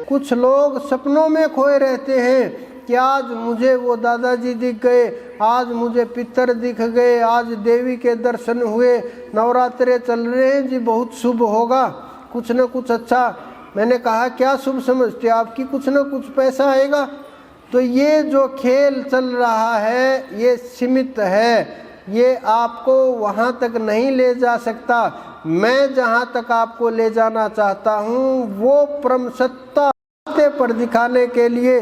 कुछ लोग सपनों में खोए रहते हैं कि आज मुझे वो दादाजी दिख गए, आज मुझे पितर दिख गए, आज देवी के दर्शन हुए, नवरात्रे चल रहे हैं जी, बहुत शुभ होगा, कुछ न कुछ अच्छा। मैंने कहा क्या शुभ समझते आपकी, कुछ न कुछ पैसा आएगा। तो ये जो खेल चल रहा है ये सीमित है, ये आपको वहाँ तक नहीं ले जा सकता। मैं जहाँ तक आपको ले जाना चाहता हूँ वो परम सत्ता पर दिखाने के लिए,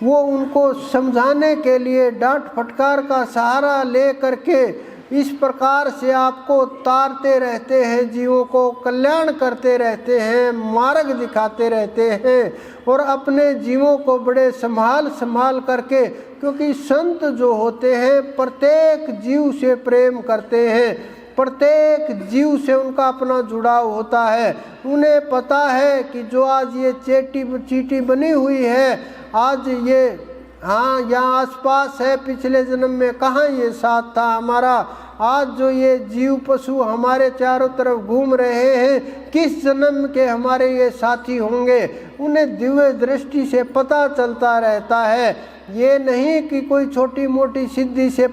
वो उनको समझाने के लिए डांट फटकार का सहारा ले करके इस प्रकार से आपको तारते रहते हैं, जीवों को कल्याण करते रहते हैं, मार्ग दिखाते रहते हैं और अपने जीवों को बड़े संभाल करके, क्योंकि संत जो होते हैं प्रत्येक जीव से प्रेम करते हैं, प्रत्येक जीव से उनका अपना जुड़ाव होता है। उन्हें पता है कि जो आज ये चीटी बनी हुई है, आज ये हाँ यहाँ आसपास है, पिछले जन्म में कहाँ ये साथ था हमारा, आज जो ये जीव पशु हमारे चारों तरफ घूम रहे हैं किस जन्म के हमारे ये साथी होंगे, उन्हें दिव्य दृष्टि से पता चलता रहता है। ये नहीं कि कोई छोटी मोटी सिद्धि से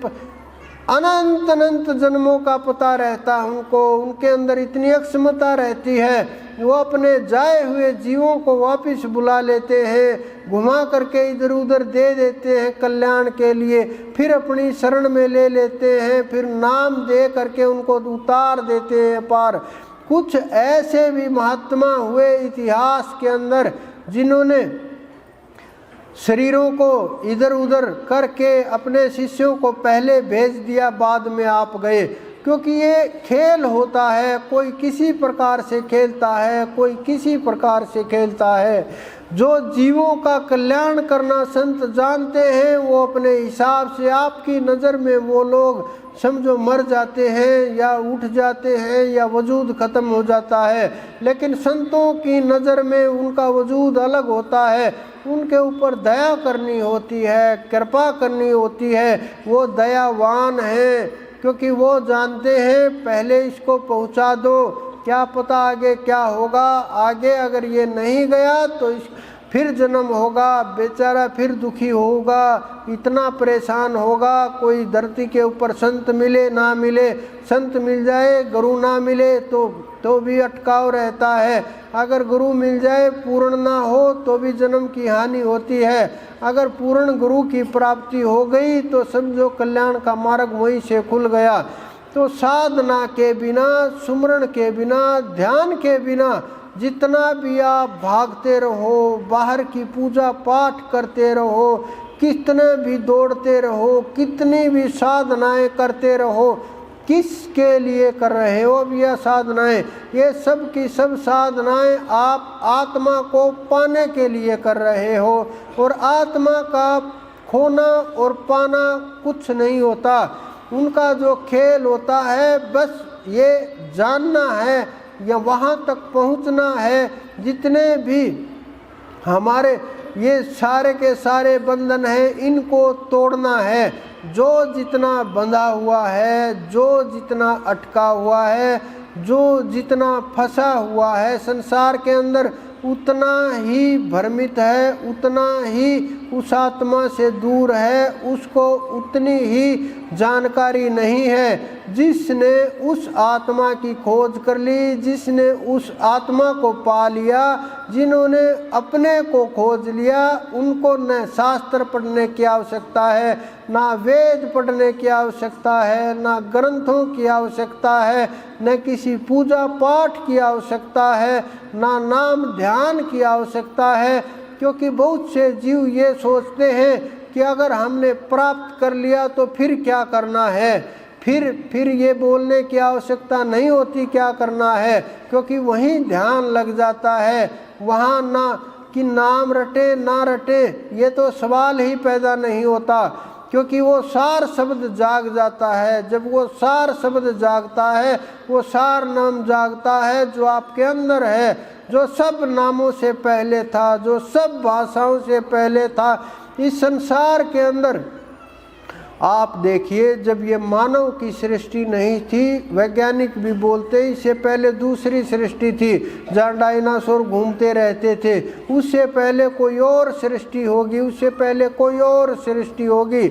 अनंत अनंत जन्मों का पता रहता उनको, उनके अंदर इतनी अक्षमता रहती है, वो अपने जाए हुए जीवों को वापस बुला लेते हैं, घुमा करके इधर उधर दे देते हैं कल्याण के लिए, फिर अपनी शरण में ले लेते हैं, फिर नाम दे करके उनको उतार देते हैं पार। कुछ ऐसे भी महात्मा हुए इतिहास के अंदर जिन्होंने शरीरों को इधर उधर करके अपने शिष्यों को पहले भेज दिया, बाद में आप गए, क्योंकि ये खेल होता है, कोई किसी प्रकार से खेलता है, कोई किसी प्रकार से खेलता है। जो जीवों का कल्याण करना संत जानते हैं वो अपने हिसाब से आपकी नज़र में वो लोग समझो मर जाते हैं या उठ जाते हैं या वजूद ख़त्म हो जाता है, लेकिन संतों की नज़र में उनका वजूद अलग होता है, उनके ऊपर दया करनी होती है, कृपा करनी होती है, वो दयावान हैं, क्योंकि वो जानते हैं पहले इसको पहुंचा दो, क्या पता आगे क्या होगा, आगे अगर ये नहीं गया तो फिर जन्म होगा, बेचारा फिर दुखी होगा, इतना परेशान होगा। कोई धरती के ऊपर संत मिले ना मिले, संत मिल जाए गुरु ना मिले तो भी अटकाव रहता है, अगर गुरु मिल जाए पूर्ण ना हो तो भी जन्म की हानि होती है, अगर पूर्ण गुरु की प्राप्ति हो गई तो समझो कल्याण का मार्ग वहीं से खुल गया। तो साधना के बिना, सुमरण के बिना, ध्यान के बिना जितना भी आप भागते रहो, बाहर की पूजा पाठ करते रहो, कितने भी दौड़ते रहो, कितनी भी साधनाएं करते रहो, किसके लिए कर रहे हो अब यह साधनाएं? ये सब की सब साधनाएं आप आत्मा को पाने के लिए कर रहे हो, और आत्मा का खोना और पाना कुछ नहीं होता, उनका जो खेल होता है बस ये जानना है या वहाँ तक पहुँचना है। जितने भी हमारे ये सारे के सारे बंधन हैं इनको तोड़ना है, जो जितना बंधा हुआ है, जो जितना अटका हुआ है, जो जितना फंसा हुआ है संसार के अंदर, उतना ही भ्रमित है, उतना ही उस आत्मा से दूर है, उसको उतनी ही जानकारी नहीं है। जिसने उस आत्मा की खोज कर ली, जिसने उस आत्मा को पा लिया, जिन्होंने अपने को खोज लिया, उनको न शास्त्र पढ़ने की आवश्यकता है, ना वेद पढ़ने की आवश्यकता है, ना ग्रंथों की आवश्यकता है, न किसी पूजा पाठ की आवश्यकता है, ना नाम ध्यान की आवश्यकता है। क्योंकि बहुत से जीव ये सोचते हैं कि अगर हमने प्राप्त कर लिया तो फिर क्या करना है, फिर ये बोलने की आवश्यकता नहीं होती क्या करना है, क्योंकि वहीं ध्यान लग जाता है। वहाँ ना कि नाम रटे ना रटे ये तो सवाल ही पैदा नहीं होता, क्योंकि वो सार शब्द जाग जाता है। जब वो सार शब्द जागता है, वो सार नाम जागता है जो आपके अंदर है, जो सब नामों से पहले था, जो सब भाषाओं से पहले था। इस संसार के अंदर आप देखिए, जब ये मानव की सृष्टि नहीं थी, वैज्ञानिक भी बोलते हैं इससे पहले दूसरी सृष्टि थी जहाँ डायनासोर घूमते रहते थे, उससे पहले कोई और सृष्टि होगी, उससे पहले कोई और सृष्टि होगी।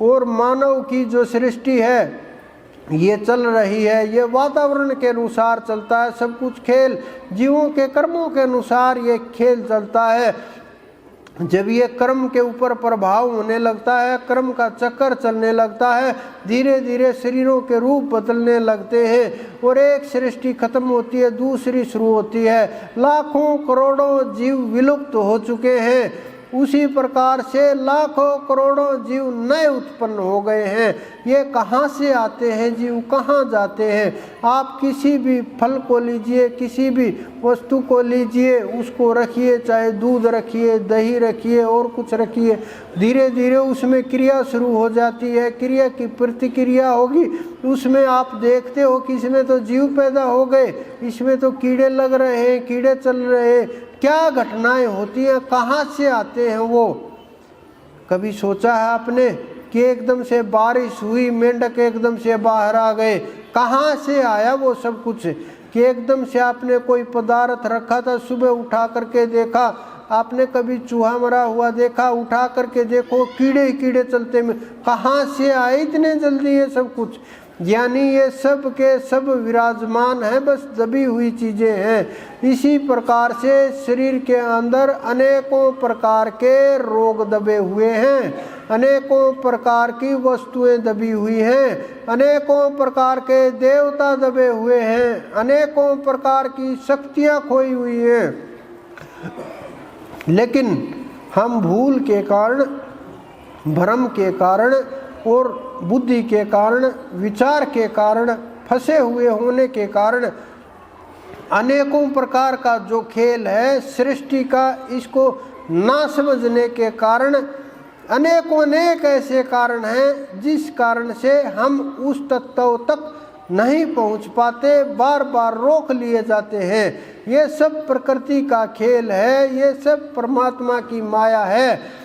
और मानव की जो सृष्टि है ये चल रही है, ये वातावरण के अनुसार चलता है, सब कुछ खेल जीवों के कर्मों के अनुसार ये खेल चलता है। जब ये कर्म के ऊपर प्रभाव होने लगता है, कर्म का चक्कर चलने लगता है, धीरे धीरे शरीरों के रूप बदलने लगते हैं और एक सृष्टि खत्म होती है, दूसरी शुरू होती है। लाखों करोड़ों जीव विलुप्त हो चुके हैं, उसी प्रकार से लाखों करोड़ों जीव नए उत्पन्न हो गए हैं। ये कहाँ से आते हैं जीव, कहाँ जाते हैं? आप किसी भी फल को लीजिए, किसी भी वस्तु को लीजिए, उसको रखिए, चाहे दूध रखिए, दही रखिए और कुछ रखिए, धीरे धीरे उसमें क्रिया शुरू हो जाती है, क्रिया की प्रतिक्रिया होगी, उसमें आप देखते हो कि इसमें तो जीव पैदा हो गए, इसमें तो कीड़े लग रहे हैं, कीड़े चल रहे हैं, क्या घटनाएं होती हैं, कहाँ से आते हैं वो? कभी सोचा है आपने कि एकदम से बारिश हुई, मेंढक एकदम से बाहर आ गए, कहाँ से आया वो सब कुछ? कि एकदम से आपने कोई पदार्थ रखा था, सुबह उठा करके देखा, आपने कभी चूहा मरा हुआ देखा, उठा करके देखो कीड़े कीड़े चलते में, कहाँ से आए इतने जल्दी ये सब कुछ? यानी ये सब के सब विराजमान है, बस दबी हुई चीज़ें हैं। इसी प्रकार से शरीर के अंदर अनेकों प्रकार के रोग दबे हुए हैं, अनेकों प्रकार की वस्तुएं दबी हुई हैं, अनेकों प्रकार के देवता दबे हुए हैं, अनेकों प्रकार की शक्तियां खोई हुई हैं। लेकिन हम भूल के कारण, भ्रम के कारण और बुद्धि के कारण, विचार के कारण, फंसे हुए होने के कारण अनेकों प्रकार का जो खेल है सृष्टि का, इसको ना समझने के कारण अनेक ऐसे कारण हैं जिस कारण से हम उस तत्व तक नहीं पहुंच पाते, बार बार रोक लिए जाते हैं। ये सब प्रकृति का खेल है, ये सब परमात्मा की माया है।